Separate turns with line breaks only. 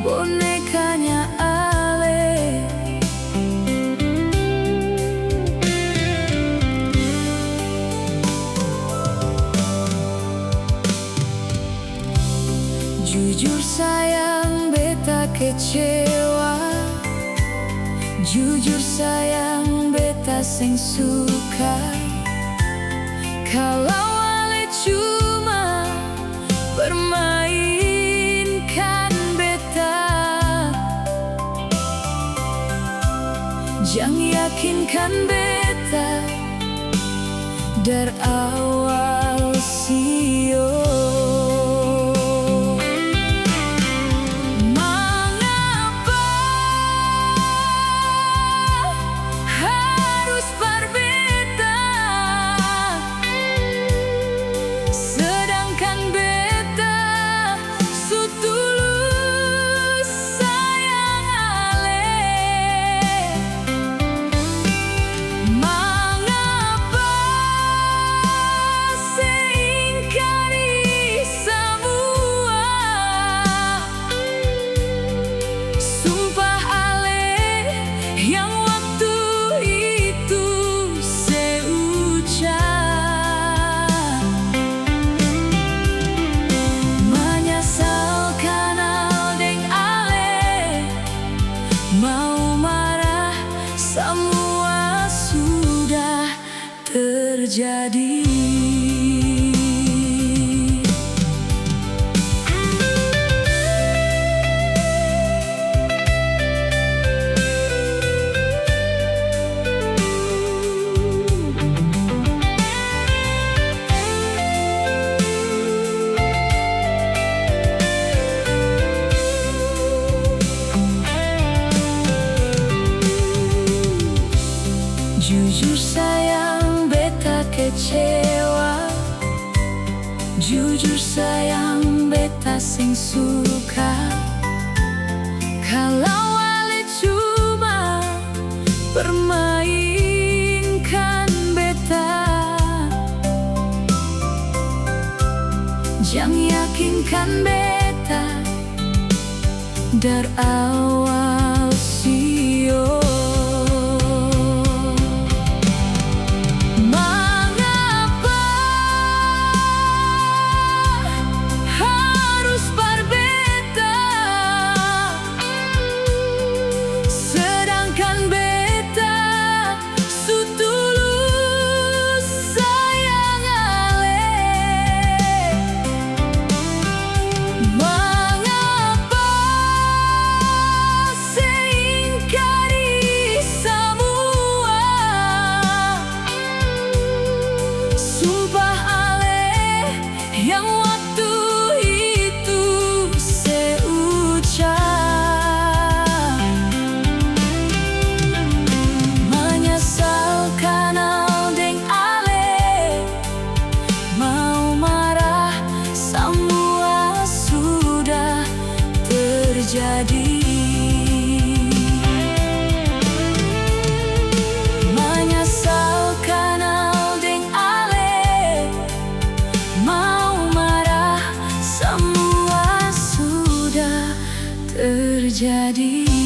bonekanya Ale. Jujur sayang, beta kecewa. Jujur sayang, beta sing suka kalau Ale cuma permainkan beta. Jangan yakinkan beta dari awal sio. Mau marah, semua sudah terjadi. Jujur sayang, beta kecewa. Jujur sayang, beta sing suka kalau Ale cuma permainkan beta. Jangan yakinkan beta dari awal sio. Jadi menyesalkan deng Ale, mau marah, semua sudah terjadi.